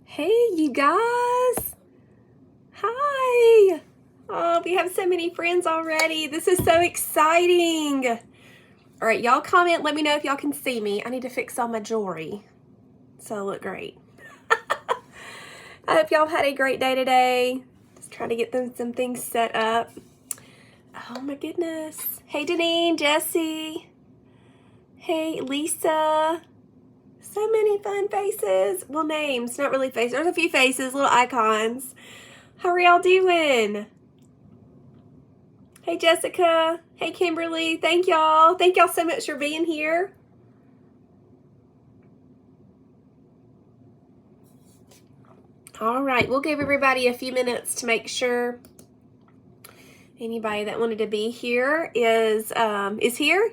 Hey, you guys. Hi. Oh, we have so many friends already. This is so exciting. All right, y'all comment. Let me know if y'all can see me. I need to fix all my jewelry so I look great. I hope y'all had a great day today. Just trying to get some things set up. Oh my goodness. Hey, Deneen, Jesse. Hey, Lisa. So many fun faces. Well, names, not really faces. There's a few faces, little icons. How are y'all doing? Hey, Jessica. Hey, Kimberly. Thank y'all. Thank y'all so much for being here. All right, we'll give everybody a few minutes to make sure anybody that wanted to be here is here.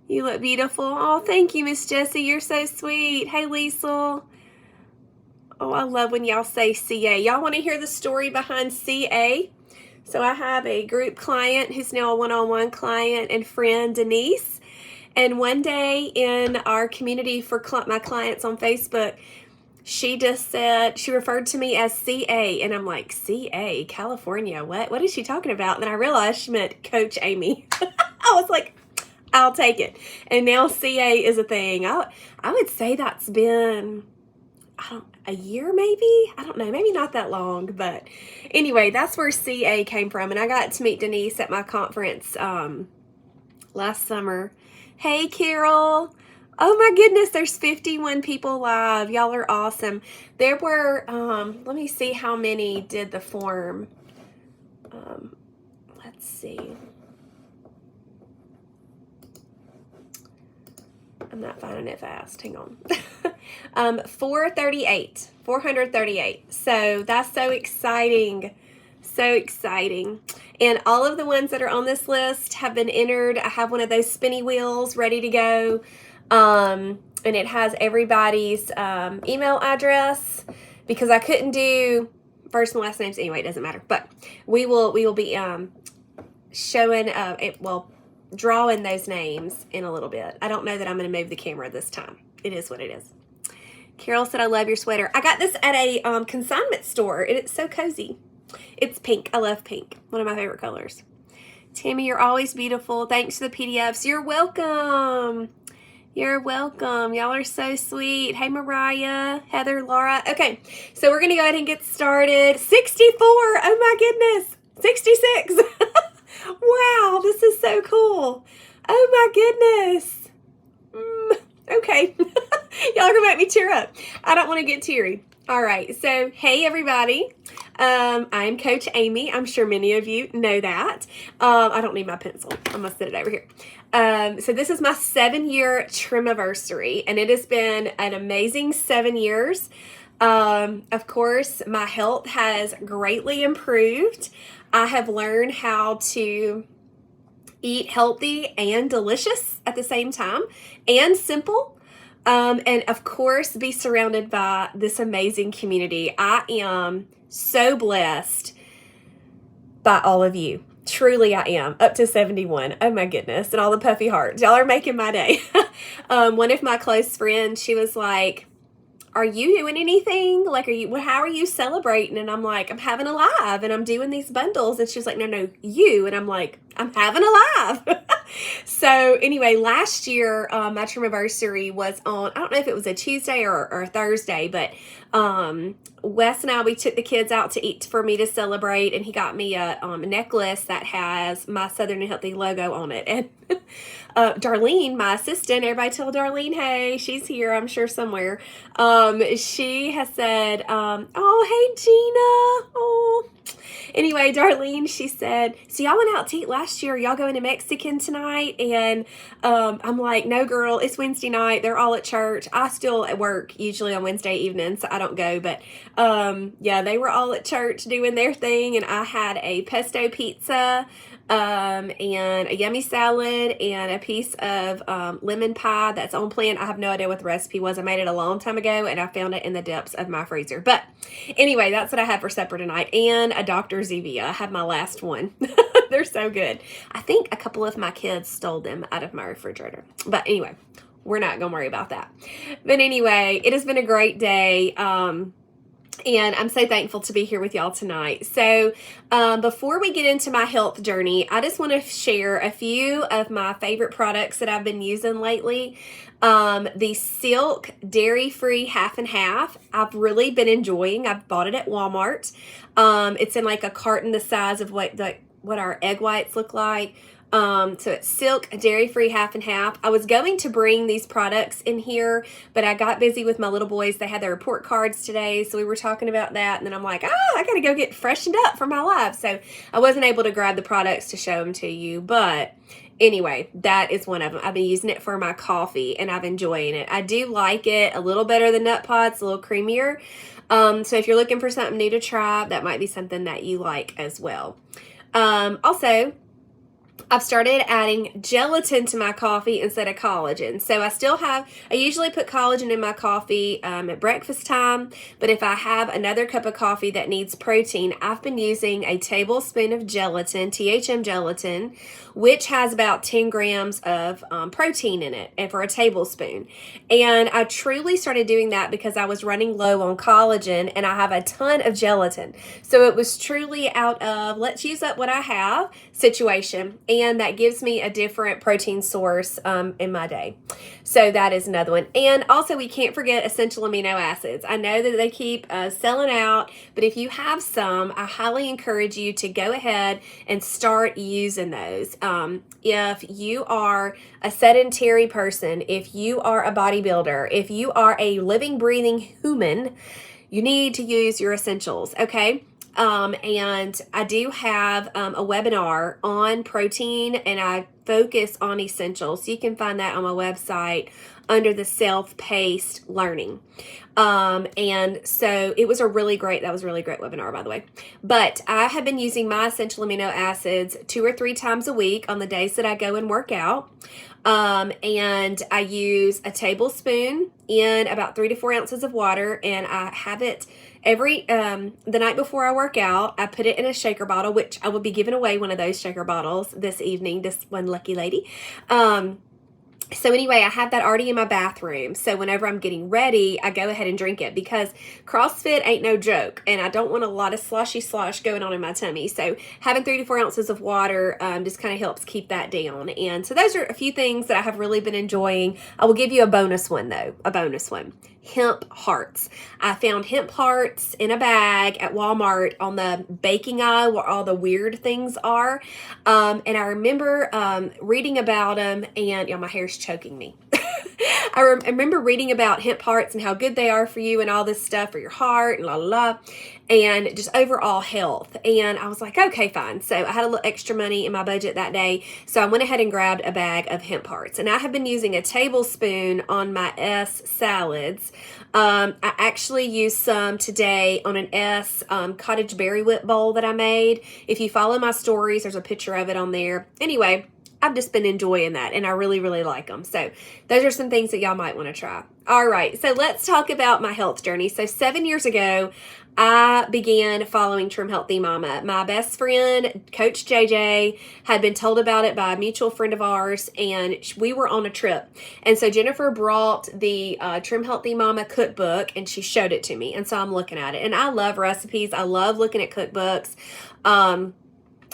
You look beautiful. Oh, thank you, Miss Jessie. You're so sweet. Hey, Liesl. Oh, I love when y'all say CA. Y'all want to hear the story behind CA? So I have a group client who's now a one-on-one client and friend, Denise. And one day in our community for my clients on Facebook, she just said, she referred to me as CA. And I'm like, CA, California, what is she talking about? And then I realized she meant Coach Amy. I was like, I'll take it. And now CA is a thing. I would say that's been, a year maybe? I don't know, maybe not that long. But anyway, that's where CA came from. And I got to meet Denise at my conference last summer. Hey, Carol. Oh my goodness, there's 51 people live. Y'all are awesome. There were, let me see how many did the form. Let's see. I'm not finding it fast. Hang on. 438. So that's so exciting. So exciting. And all of the ones that are on this list have been entered. I have one of those spinny wheels ready to go. And it has everybody's email address because I couldn't do first and last names anyway. It doesn't matter. But we will be showing drawing those names in a little bit. I don't know that I'm going to move the camera this time. It is what it is. Carol said, I love your sweater. I got this at a consignment store, and it's so cozy. It's pink. I love pink. One of my favorite colors. Tammy, you're always beautiful. Thanks for the PDFs. You're welcome. You're welcome. Y'all are so sweet. Hey, Mariah, Heather, Laura. Okay, so we're going to go ahead and get started. 64. Oh, my goodness. 66. Wow, this is so cool. Oh, my goodness. Okay. Y'all are going to make me tear up. I don't want to get teary. All right. So, hey, everybody. I'm Coach Amy. I'm sure many of you know that. I don't need my pencil. I'm going to set it over here. So this is my 7-year Trim-iversary, and it has been an amazing 7 years. Of course, my health has greatly improved. I have learned how to eat healthy and delicious at the same time, and simple. And of course, be surrounded by this amazing community. I am so blessed by all of you. Truly, I am. Up to 71. Oh my goodness. And all the puffy hearts. Y'all are making my day. One of my close friends, she was like, are you doing anything? Like, how are you celebrating? And I'm like, I'm having a live and I'm doing these bundles. And she's like, no, you. And I'm like, I'm having a live. So anyway, last year, my Trim-iversary was on, I don't know if it was a Tuesday or a Thursday, but Wes and I, we took the kids out to eat for me to celebrate, and he got me a necklace that has my Southern and Healthy logo on it. And Darlene, my assistant, everybody tell Darlene, hey, she's here, I'm sure somewhere. She has said, oh, hey, Gina. Oh, anyway, Darlene, she said, so y'all went out to eat last year. Y'all going to Mexican tonight? And I'm like, no, girl, it's Wednesday night. They're all at church. I still at work usually on Wednesday evenings, so I don't go. But yeah, they were all at church doing their thing. And I had a pesto pizza and a yummy salad and a piece of lemon pie that's on plan. I have no idea what the recipe was. I made it a long time ago, and I found it in the depths of my freezer. But anyway, that's what I had for supper tonight. And a Dr. Zevia. I had my last one. They're so good. I think a couple of my kids stole them out of my refrigerator. But anyway, we're not going to worry about that. But anyway, it has been a great day. And I'm so thankful to be here with y'all tonight. So, before we get into my health journey, I just want to share a few of my favorite products that I've been using lately. The Silk dairy-free half and half, I've really been enjoying. I've bought it at Walmart. It's in like a carton the size of what our egg whites look like. So it's Silk dairy-free half and half. I was going to bring these products in here, but I got busy with my little boys. They had their report cards today, so we were talking about that, and then I'm like, I gotta go get freshened up for my live. So I wasn't able to grab the products to show them to you, but anyway, that is one of them. I've been using it for my coffee, and I've enjoying it. I do like it a little better than Nut Pots, a little creamier. So if you're looking for something new to try, that might be something that you like as well. Also, I've started adding gelatin to my coffee instead of collagen. So I usually put collagen in my coffee at breakfast time, but if I have another cup of coffee that needs protein, I've been using a tablespoon of gelatin, THM gelatin, which has about 10 grams of protein in it, and for a tablespoon. And I truly started doing that because I was running low on collagen and I have a ton of gelatin. So it was truly out of let's use up what I have situation, and that gives me a different protein source in my day. So that is another one. And also, we can't forget essential amino acids. I know that they keep selling out, but if you have some, I highly encourage you to go ahead and start using those. If you are a sedentary person, if you are a bodybuilder, if you are a living, breathing human, you need to use your essentials, okay? And I do have a webinar on protein, and I focus on essentials. You can find that on my website under the self-paced learning. And so it was that was a really great webinar, by the way. But I have been using my essential amino acids 2 or 3 times a week on the days that I go and work out. And I use a tablespoon in about 3 to 4 ounces of water, and I have it the night before I work out. I put it in a shaker bottle, which I will be giving away one of those shaker bottles this evening, this one lucky lady. So anyway, I have that already in my bathroom. So whenever I'm getting ready, I go ahead and drink it because CrossFit ain't no joke. And I don't want a lot of sloshy slosh going on in my tummy. So having 3 to 4 ounces of water just kind of helps keep that down. And so those are a few things that I have really been enjoying. I will give you a bonus one though, hemp hearts. I found hemp hearts in a bag at Walmart on the baking aisle where all the weird things are. And I remember reading about them, and my hair's choking me. I remember reading about hemp hearts and how good they are for you and all this stuff for your heart and la la la, and just overall health. And I was like, okay, fine. So I had a little extra money in my budget that day, so I went ahead and grabbed a bag of hemp hearts. And I have been using a tablespoon on my S salads. I actually used some today on an S cottage berry whip bowl that I made. If you follow my stories, there's a picture of it on there. Anyway, I've just been enjoying that, and I really, really like them. So those are some things that y'all might want to try. All right, so let's talk about my health journey. So 7 years ago, I began following Trim Healthy Mama. My best friend, Coach JJ, had been told about it by a mutual friend of ours, and we were on a trip. And so Jennifer brought the Trim Healthy Mama cookbook, and she showed it to me. And so I'm looking at it, and I love recipes. I love looking at cookbooks.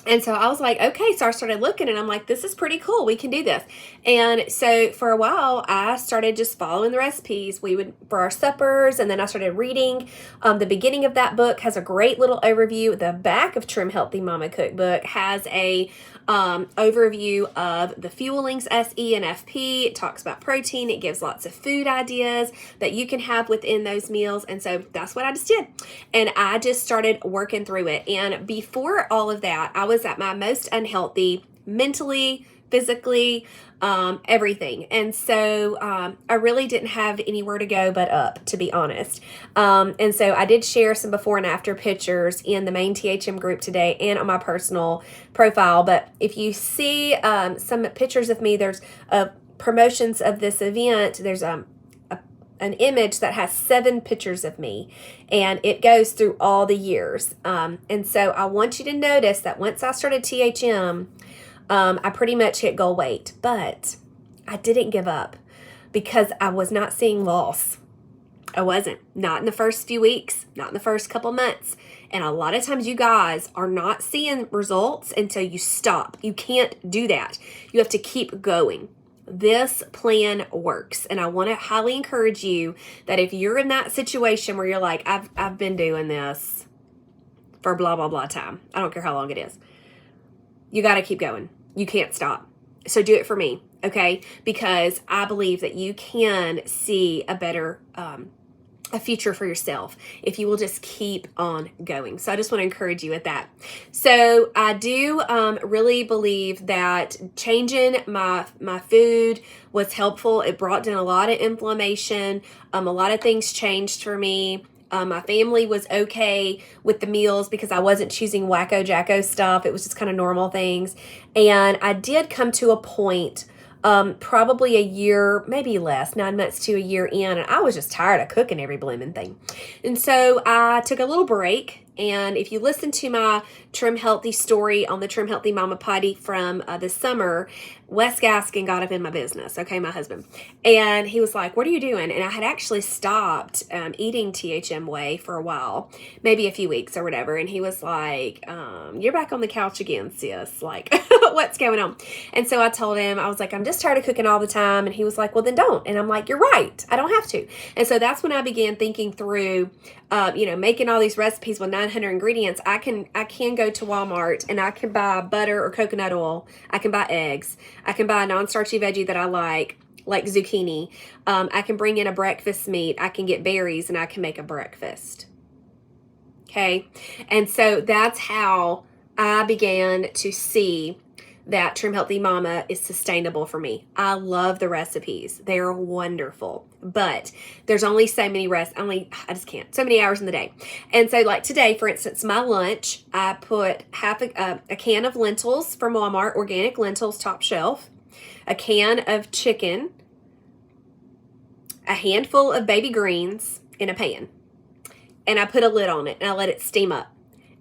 And so I was like, okay, so I started looking, and I'm like, this is pretty cool. We can do this. And so for a while, I started just following the recipes. We would, for our suppers, and then I started reading. The beginning of that book has a great little overview. The back of Trim Healthy Mama cookbook has a overview of the fuelings, SE and FP. It talks about protein. It gives lots of food ideas that you can have within those meals. And so that's what I just did. And I just started working through it. And before all of that, I was at my most unhealthy mentally, physically, everything. And so I really didn't have anywhere to go but up, to be honest. And so I did share some before and after pictures in the main THM group today and on my personal profile. But if you see some pictures of me, there's promotions of this event. There's an image that has 7 pictures of me, and it goes through all the years. And so I want you to notice that once I started THM, I pretty much hit goal weight, but I didn't give up because I was not seeing loss. I wasn't. Not in the first few weeks, not in the first couple months. And a lot of times you guys are not seeing results until you stop. You can't do that. You have to keep going. This plan works. And I want to highly encourage you that if you're in that situation where you're like, I've been doing this for blah, blah, blah time. I don't care how long it is. You got to keep going. You can't stop. So do it for me, okay? Because I believe that you can see a better a future for yourself if you will just keep on going. So I just want to encourage you with that. So I do really believe that changing my food was helpful. It brought down a lot of inflammation. A lot of things changed for me. My family was okay with the meals because I wasn't choosing wacko jacko stuff. It was just kind of normal things. And I did come to a point probably a year, maybe less, 9 months to a year in, and I was just tired of cooking every blooming thing. And so I took a little break, and if you listen to my Trim Healthy story on the Trim Healthy Mama Potty from this summer, Wes Gaskin got up in my business, okay, my husband, and he was like, what are you doing? And I had actually stopped eating THM whey for a while, maybe a few weeks or whatever, and he was like, you're back on the couch again, sis, like, what's going on? And so I told him, I was like, I'm just tired of cooking all the time, and he was like, well, then don't. And I'm like, you're right, I don't have to. And so that's when I began thinking through, making all these recipes with 900 ingredients. I can go to Walmart and I can buy butter or coconut oil. I can buy eggs. I can buy a non-starchy veggie that I like zucchini. I can bring in a breakfast meat. I can get berries and I can make a breakfast. Okay. And so that's how I began to see that Trim Healthy Mama is sustainable for me. I love the recipes. They're wonderful, but there's only so many I just can't, so many hours in the day. And so like today, for instance, my lunch, I put half a can of lentils from Walmart, organic lentils, top shelf, a can of chicken, a handful of baby greens in a pan. And I put a lid on it and I let it steam up.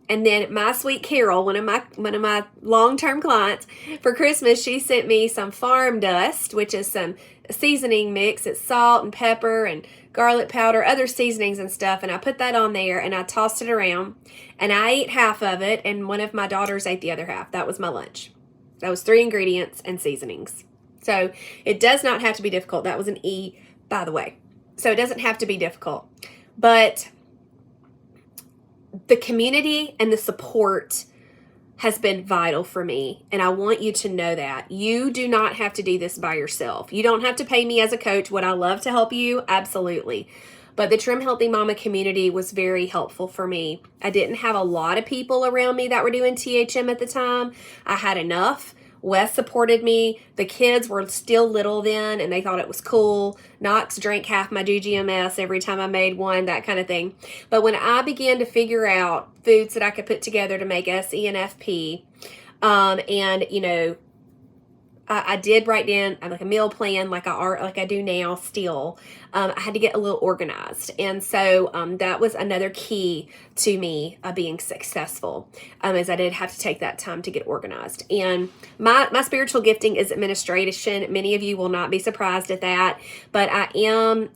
And then my sweet Carol, one of my long-term clients, for Christmas, she sent me some farm dust, which is some seasoning mix. It's salt and pepper and garlic powder, other seasonings and stuff. And I put that on there and I tossed it around. And I ate half of it and one of my daughters ate the other half. That was my lunch. That was 3 ingredients and seasonings. So it does not have to be difficult. That was an E, by the way. So it doesn't have to be difficult. But the community and the support has been vital for me. And I want you to know that. You do not have to do this by yourself. You don't have to pay me as a coach. Would I love to help you? Absolutely. But the Trim Healthy Mama community was very helpful for me. I didn't have a lot of people around me that were doing THM at the time. I had enough. Wes supported me. The kids were still little then, and they thought it was cool. Knox drank half my GGMS every time I made one, that kind of thing. But when I began to figure out foods that I could put together to make SENFP, I did write down like a meal plan like I do now still. I had to get a little organized. And so that was another key to me being successful, is I did have to take that time to get organized. And my spiritual gifting is administration. Many of you will not be surprised at that, but I am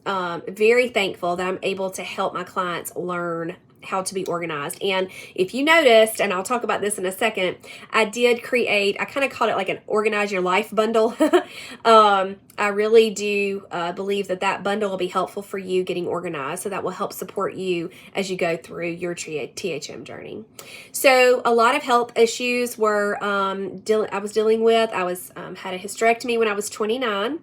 very thankful that I'm able to help my clients learn how to be organized. And if you noticed, and I'll talk about this in a second, I did create, I kind of called it like an Organize Your Life bundle. I really do believe that bundle will be helpful for you getting organized. So that will help support you as you go through your THM journey. So a lot of health issues were I was dealing with. I had a hysterectomy when I was 29.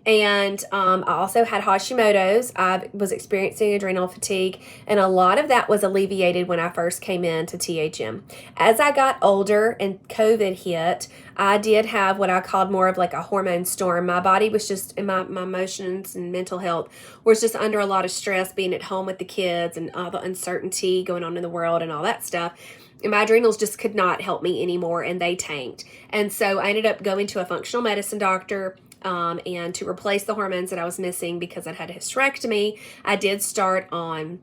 And I also had Hashimoto's. I was experiencing adrenal fatigue, and a lot of that was alleviated when I first came into THM. As I got older and COVID hit, I did have what I called more of like a hormone storm. My body was just, and my emotions and mental health was just under a lot of stress being at home with the kids and all the uncertainty going on in the world and all that stuff. And my adrenals just could not help me anymore, and they tanked. And so I ended up going to a functional medicine doctor, and to replace the hormones that I was missing because I'd had a hysterectomy. I did start on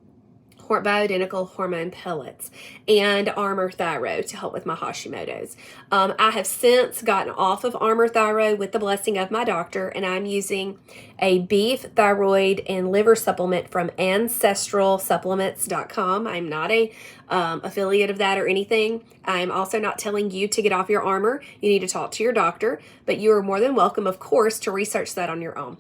bioidentical hormone pellets, and Armor Thyro to help with my Hashimoto's. I have since gotten off of Armor Thyro with the blessing of my doctor, and I'm using a beef, thyroid, and liver supplement from ancestralsupplements.com. I'm not a affiliate of that or anything. I'm also not telling you to get off your Armor. You need to talk to your doctor, but you are more than welcome, of course, to research that on your own.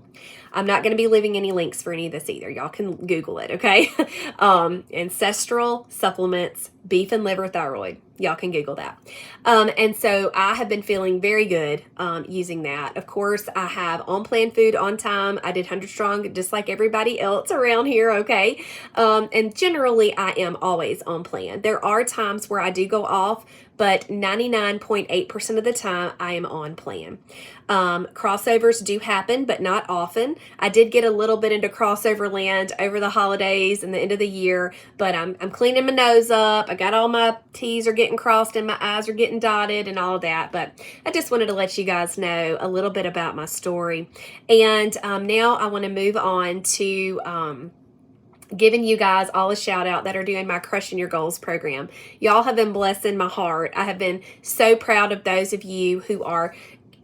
I'm not going to be leaving any links for any of this either. Y'all can Google it, okay? Ancestral Supplements, Beef and Liver Thyroid. Y'all can Google that. And so I have been feeling very good using that. Of course, I have on-plan food on time. I did 100 Strong just like everybody else around here, okay? And generally, I am always on plan. There are times where I do go off, but 99.8% of the time, I am on plan. Crossovers do happen, but not often. I did get a little bit into crossover land over the holidays and the end of the year, but I'm cleaning my nose up. I got all my T's are getting crossed and my I's are getting dotted and all of that, but I just wanted to let you guys know a little bit about my story. And now I want to move on to giving you guys all a shout out that are doing my Crushing Your Goals program. Y'all have been blessing my heart. I have been so proud of those of you who are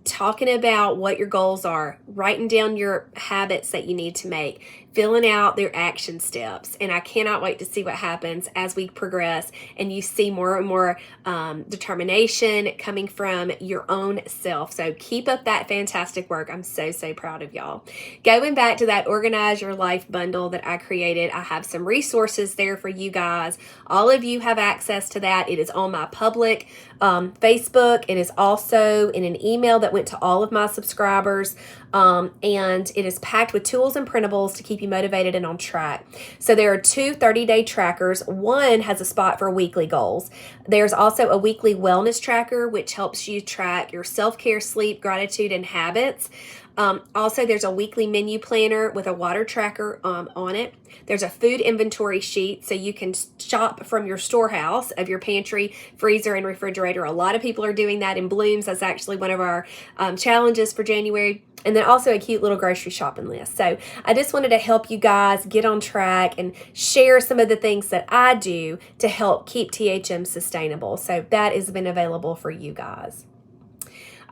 talking about what your goals are, writing down your habits that you need to make, filling out their action steps. And I cannot wait to see what happens as we progress and you see more and more determination coming from your own self. So keep up that fantastic work. I'm so proud of y'all. Going back to that Organize Your Life bundle that I created, I have some resources there for you guys. All of you have access to that. It is on my public Facebook. It is also in an email that went to all of my subscribers. And it is packed with tools and printables to keep you motivated and on track. So there are 2 30-day trackers. One has a spot for weekly goals. There's also a weekly wellness tracker, which helps you track your self-care, sleep, gratitude, and habits. Also, there's a weekly menu planner with a water tracker on it. There's a food inventory sheet so you can shop from your storehouse of your pantry, freezer, and refrigerator. A lot of people are doing that in Blooms. That's actually one of our challenges for January. And then also a cute little grocery shopping list. So I just wanted to help you guys get on track and share some of the things that I do to help keep THM sustainable. So that has been available for you guys.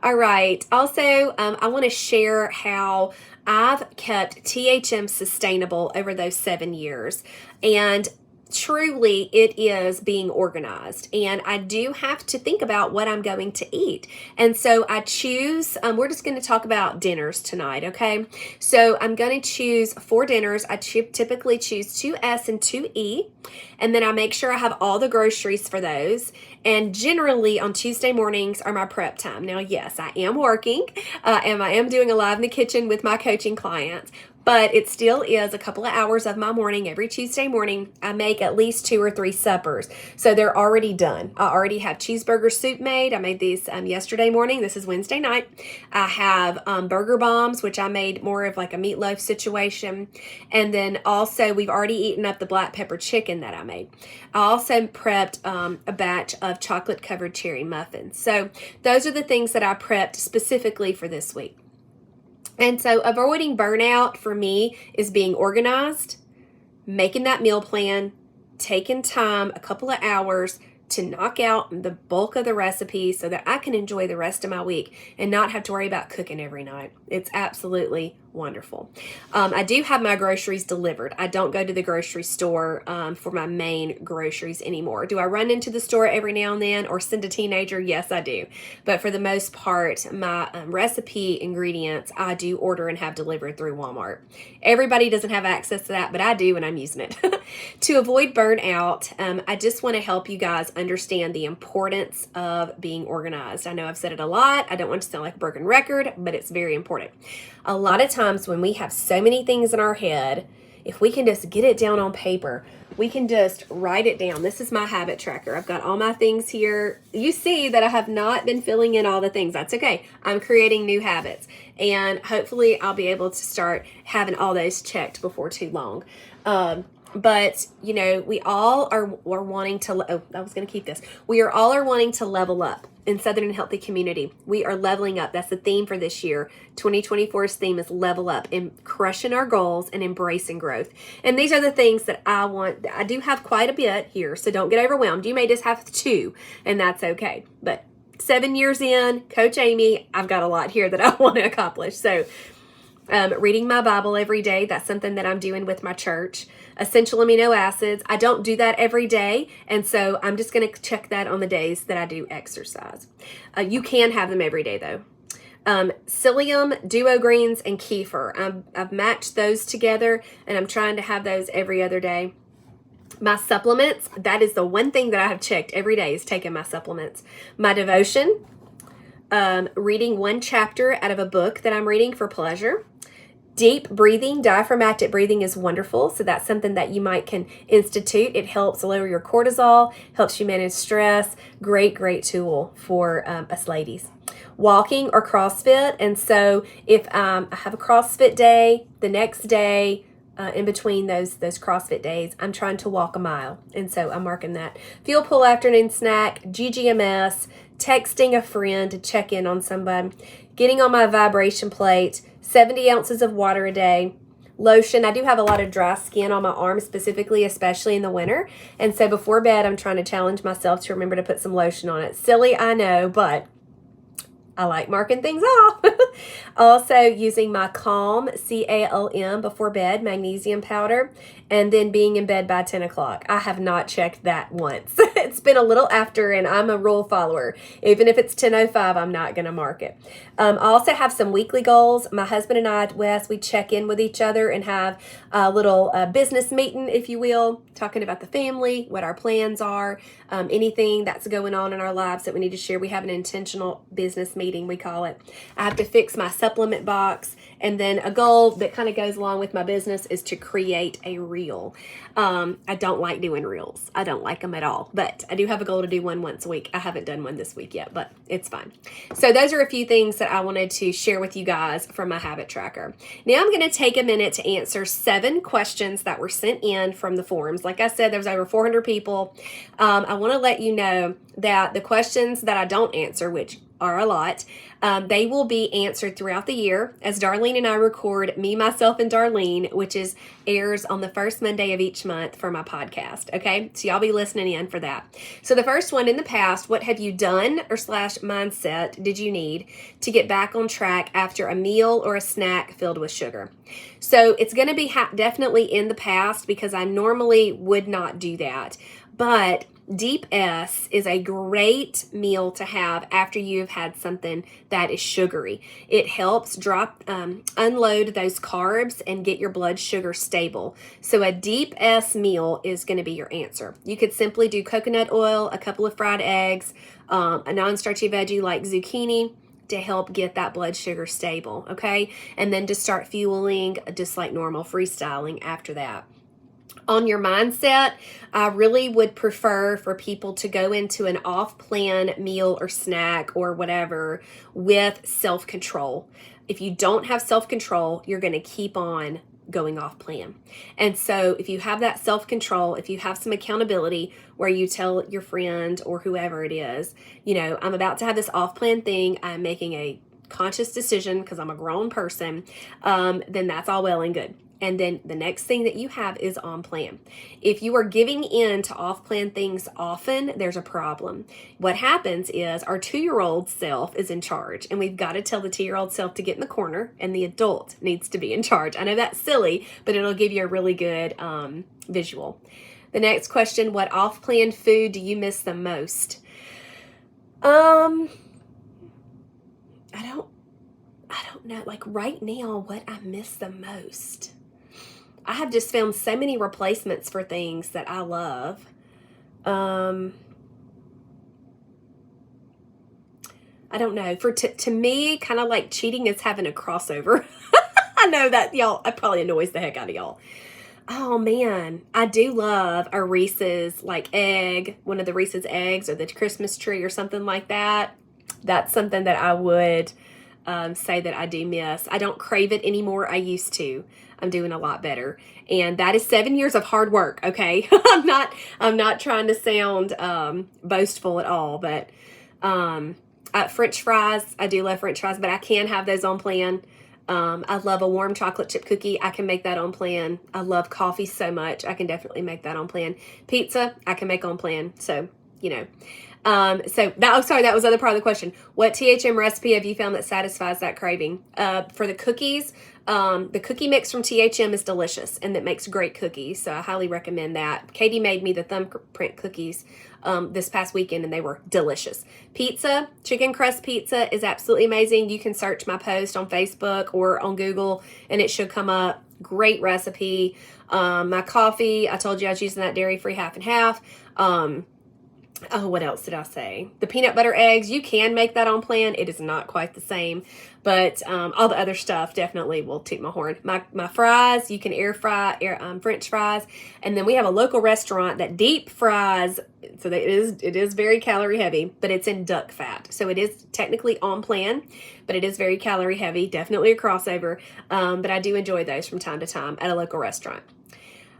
All right. Also, I want to share how I've kept THM sustainable over those 7 years. And truly, it is being organized, and I do have to think about what I'm going to eat. And so I choose, we're just going to talk about dinners tonight, okay? So I'm going to choose 4 dinners. I typically choose 2S and 2E, and then I make sure I have all the groceries for those. And generally on Tuesday mornings are my prep time. Now, yes, I am working, and I am doing a live in the kitchen with my coaching clients, but it still is a couple of hours of my morning. Every Tuesday morning, I make at least 2 or 3 suppers. So they're already done. I already have cheeseburger soup made. I made these yesterday morning. This is Wednesday night. I have burger bombs, which I made more of like a meatloaf situation. And then also, we've already eaten up the black pepper chicken that I made. I also prepped a batch of chocolate-covered cherry muffins. So those are the things that I prepped specifically for this week. And so avoiding burnout for me is being organized, making that meal plan, taking time, a couple of hours to knock out the bulk of the recipes so that I can enjoy the rest of my week and not have to worry about cooking every night. It's absolutely wonderful. I do have my groceries delivered. I don't go to the grocery store for my main groceries anymore. Do I run into the store every now and then or send a teenager? Yes, I do. But for the most part, my recipe ingredients, I do order and have delivered through Walmart. Everybody doesn't have access to that, but I do when I'm using it. To avoid burnout, I just want to help you guys understand the importance of being organized. I know I've said it a lot. I don't want to sound like a broken record, but it's very important. A lot of times when we have so many things in our head, if we can just get it down on paper, we can just write it down. This is my habit tracker. I've got all my things here. You see that I have not been filling in all the things. That's okay. I'm creating new habits, and hopefully I'll be able to start having all those checked before too long. But, you know, we all are wanting to, I was going to keep this. We are all wanting to level up in Southern and Healthy Community. We are leveling up. That's the theme for this year. 2024's theme is level up and crushing our goals and embracing growth. And these are the things that I want. I do have quite a bit here, so don't get overwhelmed. You may just have 2, and that's okay. But 7 years in, Coach Amy, I've got a lot here that I want to accomplish. So reading my Bible every day, that's something that I'm doing with my church. Essential amino acids, I don't do that every day, and so I'm just going to check that on the days that I do exercise. You can have them every day, though. Psyllium, duo greens, and kefir. I've matched those together, and I'm trying to have those every other day. My supplements, that is the one thing that I have checked every day, is taking my supplements. My devotion, reading one chapter out of a book that I'm reading for pleasure. Deep breathing, diaphragmatic breathing is wonderful. So that's something that you can institute. It helps lower your cortisol, helps you manage stress. Great tool for us ladies. Walking or CrossFit. And so if I have a CrossFit day, the next day, in between those CrossFit days, I'm trying to walk a mile. And so I'm marking that. Fuel Pool afternoon snack, GGMS, texting a friend to check in on somebody, getting on my vibration plate, 70 ounces of water a day, lotion. I do have a lot of dry skin on my arms specifically, especially in the winter. And so before bed, I'm trying to challenge myself to remember to put some lotion on it. Silly, I know, but I like marking things off. Also using my Calm, CALM, before bed, magnesium powder, and then being in bed by 10 o'clock. I have not checked that once. It's been a little after, and I'm a rule follower. Even if it's 10:05, I'm not going to mark it. I also have some weekly goals. My husband and I, Wes, we check in with each other and have a little business meeting, if you will, talking about the family, what our plans are, anything that's going on in our lives that we need to share. We have an intentional business meeting, we call it. I have to fix my supplement box, and then a goal that kind of goes along with my business is to create a reel. I don't like doing reels. I don't like them at all, but I do have a goal to do one once a week. I haven't done one this week yet, but it's fine. So those are a few things that I wanted to share with you guys from my habit tracker. Now I'm going to take a minute to answer 7 questions that were sent in from the forums. Like I said, there was over 400 people. I want to let you know that the questions that I don't answer, which are a lot, they will be answered throughout the year as Darlene and I record Me, Myself, and Darlene, which airs on the first Monday of each month for my podcast. Okay, so y'all be listening in for that. So the first one, in the past, what have you done or / mindset did you need to get back on track after a meal or a snack filled with sugar? So it's going to be definitely in the past, because I normally would not do that. But Deep S is a great meal to have after you've had something that is sugary. It helps unload those carbs and get your blood sugar stable. So a Deep S meal is going to be your answer. You could simply do coconut oil, a couple of fried eggs, a non-starchy veggie like zucchini to help get that blood sugar stable, okay? And then just start fueling just like normal, freestyling after that. On your mindset, I really would prefer for people to go into an off-plan meal or snack or whatever with self-control. If you don't have self-control, you're going to keep on going off plan. And so if you have that self-control, if you have some accountability where you tell your friend or whoever it is, I'm about to have this off-plan thing, I'm making a conscious decision because I'm a grown person, then that's all well and good. And then the next thing that you have is on plan. If you are giving in to off-plan things often, there's a problem. What happens is our 2-year-old self is in charge, and we've got to tell the 2-year-old self to get in the corner, and the adult needs to be in charge. I know that's silly, but it'll give you a really good visual. The next question, what off-plan food do you miss the most? I don't know. Like right now, what I miss the most. I have just found so many replacements for things that I love. I don't know. To me, kind of like cheating is having a crossover. I know that it probably annoys the heck out of y'all. Oh man, I do love a Reese's egg, one of the Reese's eggs or the Christmas tree or something like that. That's something that I would say that I do miss. I don't crave it anymore. I used to. I'm doing a lot better. And that is 7 years of hard work, okay? I'm not trying to sound boastful at all, but French fries. I do love French fries, but I can have those on plan. I love a warm chocolate chip cookie. I can make that on plan. I love coffee so much. I can definitely make that on plan. Pizza, I can make on plan. So, you know. That was the other part of the question. What THM recipe have you found that satisfies that craving? For the cookies, the cookie mix from THM is delicious and that makes great cookies. So I highly recommend that. Katie made me the thumbprint cookies this past weekend and they were delicious. Pizza, chicken crust pizza is absolutely amazing. You can search my post on Facebook or on Google and it should come up. Great recipe. My coffee, I told you I was using that dairy-free half and half. Oh, what else did I say? The peanut butter eggs, you can make that on plan. It is not quite the same, but all the other stuff definitely will toot my horn. My fries, you can air fry French fries, and then we have a local restaurant that deep fries. So that it is very calorie heavy, but it's in duck fat, so it is technically on plan, but it is very calorie heavy. Definitely a crossover, but I do enjoy those from time to time at a local restaurant.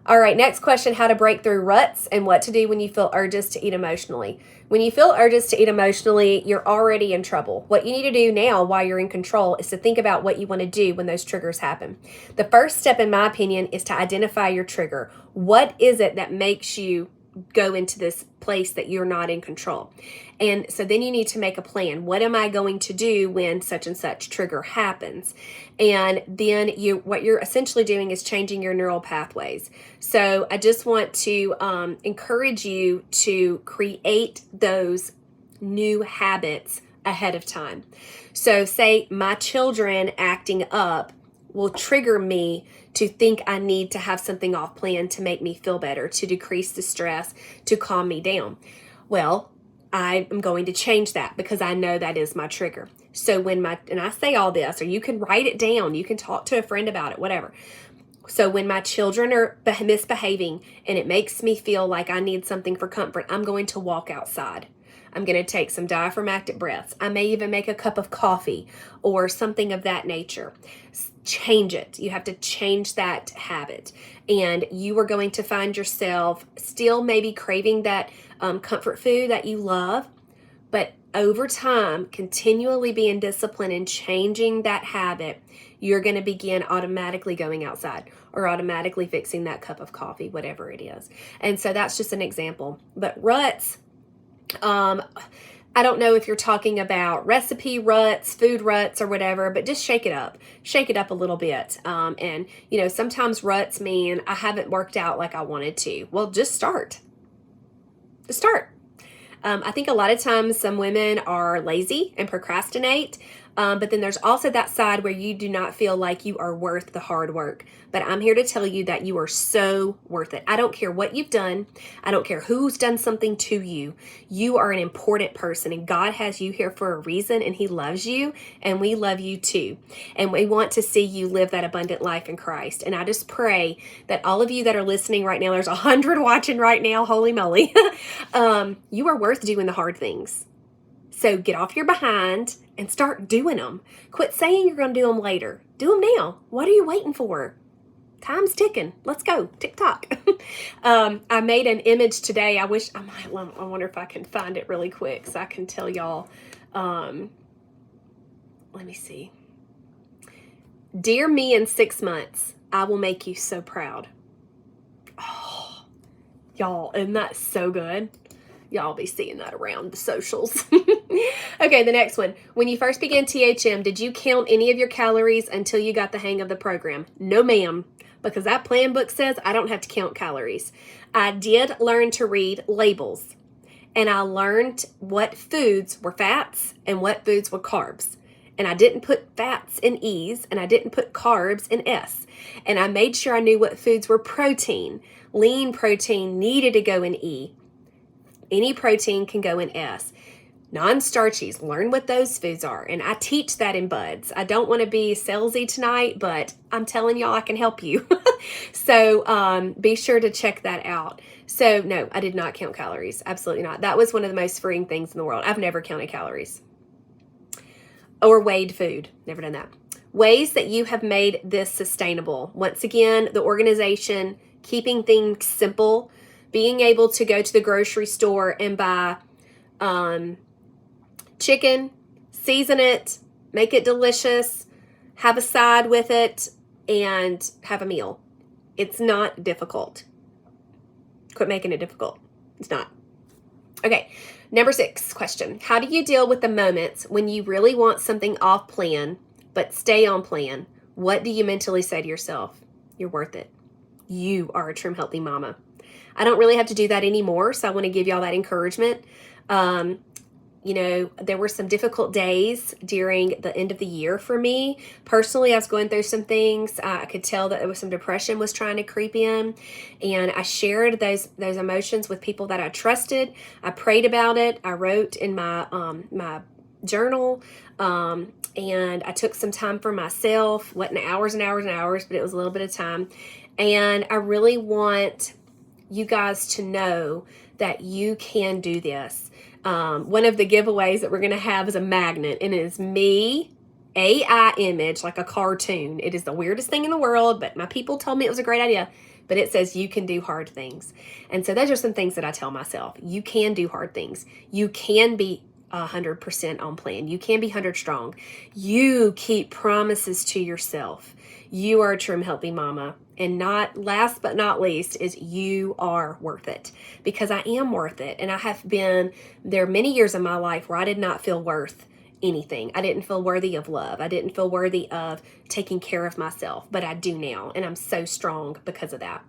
All right, next question, how to break through ruts and what to do when you feel urges to eat emotionally. When you feel urges to eat emotionally, you're already in trouble. What you need to do now while you're in control is to think about what you want to do when those triggers happen. The first step, in my opinion, is to identify your trigger. What is it that makes you go into this place that you're not in control? And so then you need to make a plan. What am I going to do when such and such trigger happens? And then what you're essentially doing is changing your neural pathways. So I just want to encourage you to create those new habits ahead of time. So say my children acting up will trigger me to think I need to have something off plan to make me feel better, to decrease the stress, to calm me down. Well, I am going to change that because I know that is my trigger. So and I say all this, or you can write it down, you can talk to a friend about it, whatever. So when my children are misbehaving and it makes me feel like I need something for comfort, I'm going to walk outside. I'm going to take some diaphragmatic breaths. I may even make a cup of coffee or something of that nature. Change it. You have to change that habit. And you are going to find yourself still maybe craving that comfort food that you love, but over time, continually being disciplined and changing that habit, you're going to begin automatically going outside or automatically fixing that cup of coffee, whatever it is. And so that's just an example. But ruts, I don't know if you're talking about recipe ruts, food ruts, or whatever, but just shake it up. Shake it up a little bit. And, sometimes ruts mean I haven't worked out like I wanted to. Well, just start. Just start. I think a lot of times some women are lazy and procrastinate, but then there's also that side where you do not feel like you are worth the hard work. But I'm here to tell you that you are so worth it. I don't care what you've done. I don't care who's done something to you. You are an important person, and God has you here for a reason, and He loves you, and we love you too. And we want to see you live that abundant life in Christ. And I just pray that all of you that are listening right now, there's 100 watching right now, holy moly, you are worth doing the hard things. So get off your behind and start doing them. Quit saying you're going to do them later. Do them now. What are you waiting for? Time's ticking. Let's go. TikTok. I made an image today. I wonder if I can find it really quick so I can tell y'all. Let me see. Dear me in 6 months, I will make you so proud. Oh, y'all, isn't that so good? Y'all be seeing that around the socials. Okay, the next one. When you first began THM, did you count any of your calories until you got the hang of the program? No, ma'am, because that plan book says I don't have to count calories. I did learn to read labels, and I learned what foods were fats and what foods were carbs. And I didn't put fats in E's, and I didn't put carbs in S. And I made sure I knew what foods were protein. Lean protein needed to go in E. Any protein can go in S. Non-starchies, learn what those foods are. And I teach that in buds. I don't want to be salesy tonight, but I'm telling y'all I can help you. So be sure to check that out. So no, I did not count calories. Absolutely not. That was one of the most freeing things in the world. I've never counted calories. Or weighed food. Never done that. Ways that you have made this sustainable. Once again, the organization, keeping things simple, being able to go to the grocery store and buy chicken, season it, make it delicious, have a side with it, and have a meal. It's not difficult. Quit making it difficult. It's not. Okay, number 6 question. How do you deal with the moments when you really want something off plan, but stay on plan? What do you mentally say to yourself? You're worth it. You are a trim, healthy mama. I don't really have to do that anymore, so I want to give y'all that encouragement. You know, there were some difficult days during the end of the year for me. Personally, I was going through some things. I could tell that there was some depression was trying to creep in, and I shared those emotions with people that I trusted. I prayed about it. I wrote in my my journal, and I took some time for myself. Wasn't hours and hours and hours, but it was a little bit of time. And I really want you guys to know that you can do this. One of the giveaways that we're going to have is a magnet, and it is me, AI image, like a cartoon. It is the weirdest thing in the world, but my people told me it was a great idea. But it says you can do hard things. And so those are some things that I tell myself. You can do hard things. You can be 100% on plan. You can be 100 strong. You keep promises to yourself. You are a trim, healthy mama. And not last but not least is you are worth it, because I am worth it. And I have been there many years in my life where I did not feel worth anything. I didn't feel worthy of love. I didn't feel worthy of taking care of myself, but I do now. And I'm so strong because of that.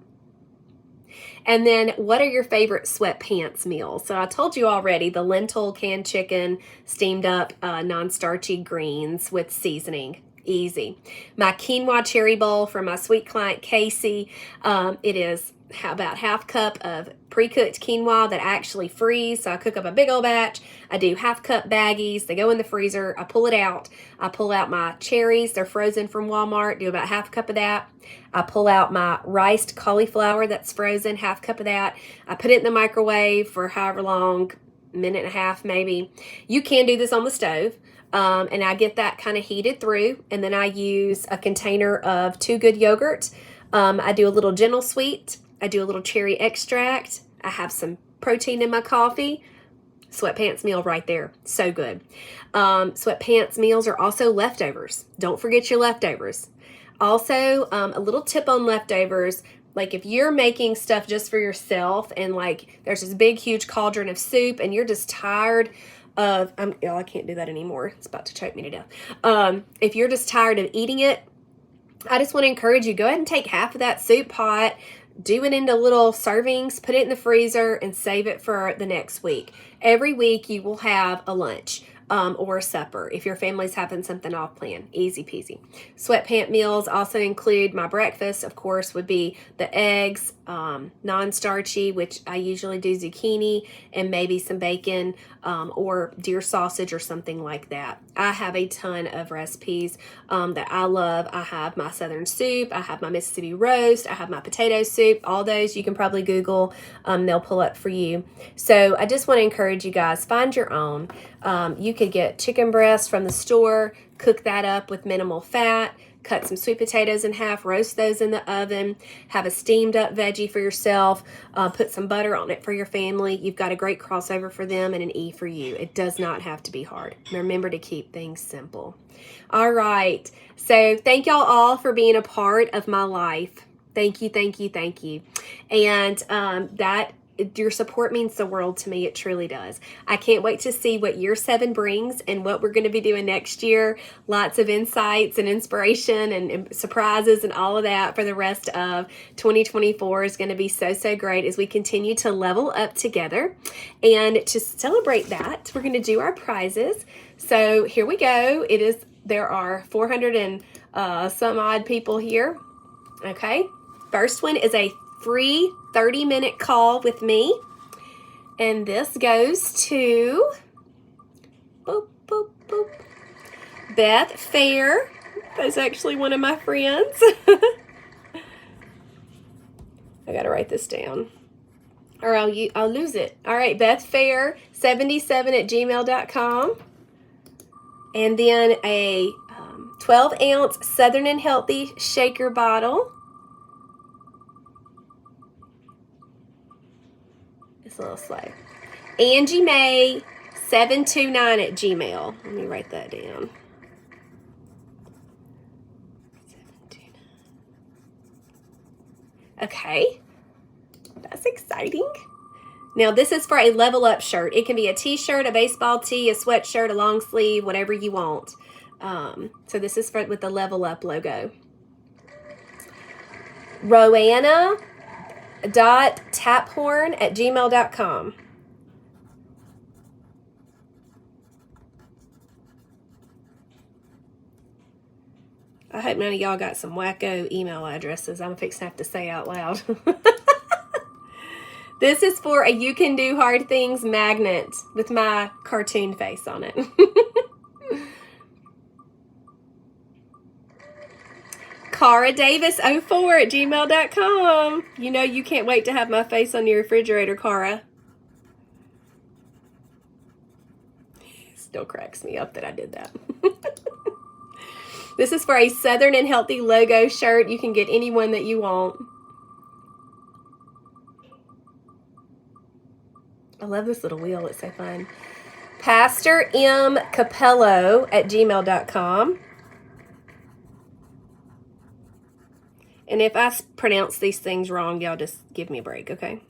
And then what are your favorite sweatpants meals? So I told you already, the lentil canned chicken, steamed up non-starchy greens with seasoning. Easy. My quinoa cherry bowl for my sweet client Casey. It is about half cup of pre-cooked quinoa that I actually freeze. So I cook up a big old batch. I do half cup baggies. They go in the freezer. I pull it out. I pull out my cherries. They're frozen from Walmart. Do about half a cup of that. I pull out my riced cauliflower that's frozen, half cup of that. I put it in the microwave for however long, minute and a half maybe. You can do this on the stove. And I get that kind of heated through, and then I use a container of 2 Good yogurt. I do a little gentle sweet. I do a little cherry extract. I have some protein in my coffee. Sweatpants meal right there. So good. Sweatpants meals are also leftovers. Don't forget your leftovers. Also, a little tip on leftovers. Like if you're making stuff just for yourself, and like there's this big, huge cauldron of soup, and you're just tired of, I can't do that anymore. It's about to choke me to death. If you're just tired of eating it, I just want to encourage you, go ahead and take half of that soup pot, do it into little servings, put it in the freezer, and save it for the next week. Every week you will have a lunch or a supper if your family's having something off plan. Easy peasy. Sweatpant meals also include my breakfast, of course, would be the eggs, non-starchy, which I usually do zucchini and maybe some bacon or deer sausage or something like that. I have a ton of recipes that I love. I have my Southern soup. I have my Mississippi roast. I have my potato soup. All those you can probably Google. They'll pull up for you. So I just want to encourage you guys, find your own. You could get chicken breast from the store, cook that up with minimal fat, cut some sweet potatoes in half, roast those in the oven, have a steamed up veggie for yourself, put some butter on it for your family. You've got a great crossover for them and an E for you. It does not have to be hard. Remember to keep things simple. All right. So thank y'all all for being a part of my life. Thank you, thank you, thank you. And your support means the world to me. It truly does. I can't wait to see what year 7 brings and what we're going to be doing next year. Lots of insights and inspiration and surprises and all of that for the rest of 2024 is going to be so, so great as we continue to level up together. And to celebrate that, we're going to do our prizes. So here we go. There are 400 and some odd people here. Okay. First one is a free 30-minute call with me. And this goes to boop, boop, boop, Beth Fair. That's actually one of my friends. I got to write this down or I'll lose it. All right, Beth Fair 77@gmail.com. And then a 12-ounce Southern and Healthy shaker bottle. It's a little slow. Angie Mae 729@gmail. Let me write that down. 729. Okay. That's exciting. Now, this is for a level up shirt. It can be a t-shirt, a baseball tee, a sweatshirt, a long sleeve, whatever you want. So this is with the level up logo. Roanna.taphorn@gmail.com. I hope none of y'all got some wacko email addresses I'm fixing to have to say out loud. This is for a You Can Do Hard Things magnet with my cartoon face on it. CaraDavis04@gmail.com. You know you can't wait to have my face on your refrigerator, Cara. Still cracks me up that I did that. This is for a Southern and Healthy logo shirt. You can get any one that you want. I love this little wheel. It's so fun. Pastor M. Capello@gmail.com. And if I pronounce these things wrong, y'all just give me a break, okay?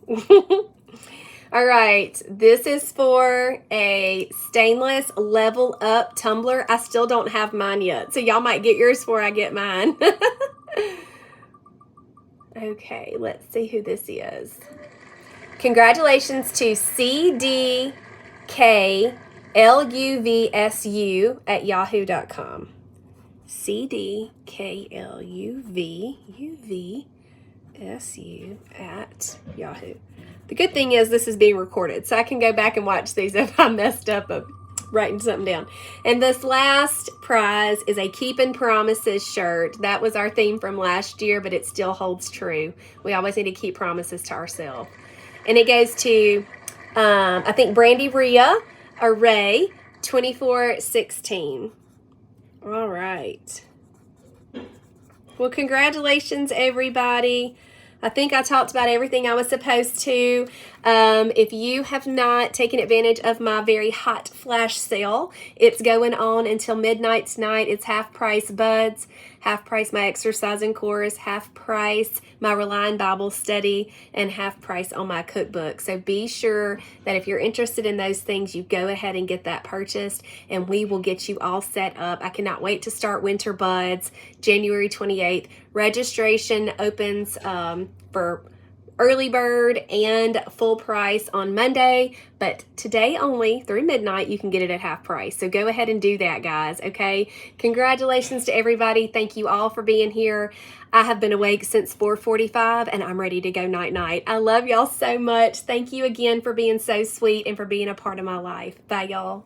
All right, this is for a stainless level up tumbler. I still don't have mine yet, so y'all might get yours before I get mine. Okay, let's see who this is. Congratulations to CDKLUVSU@yahoo.com. CDKLUVSU@yahoo. The good thing is this is being recorded, so I can go back and watch these if I messed up writing something down. And this last prize is a Keepin' Promises shirt. That was our theme from last year, but it still holds true. We always need to keep promises to ourselves. And it goes to, I think, Brandy Rhea Array 2416. All right. Well, congratulations, everybody. I think I talked about everything I was supposed to. If you have not taken advantage of my very hot flash sale, it's going on until midnight tonight. It's half price buds, half price my exercising course, half price my Relying Bible study, and half price on my cookbook. So be sure that if you're interested in those things, you go ahead and get that purchased, and we will get you all set up. I cannot wait to start Winter Buds January 28th. Registration opens for early bird and full price on Monday, but today only through midnight you can get it at half price. So go ahead and do that, guys, okay? Congratulations to everybody. Thank you all for being here. I have been awake since 4:45 and I'm ready to go night-night. I love y'all so much. Thank you again for being so sweet and for being a part of my life. Bye, y'all.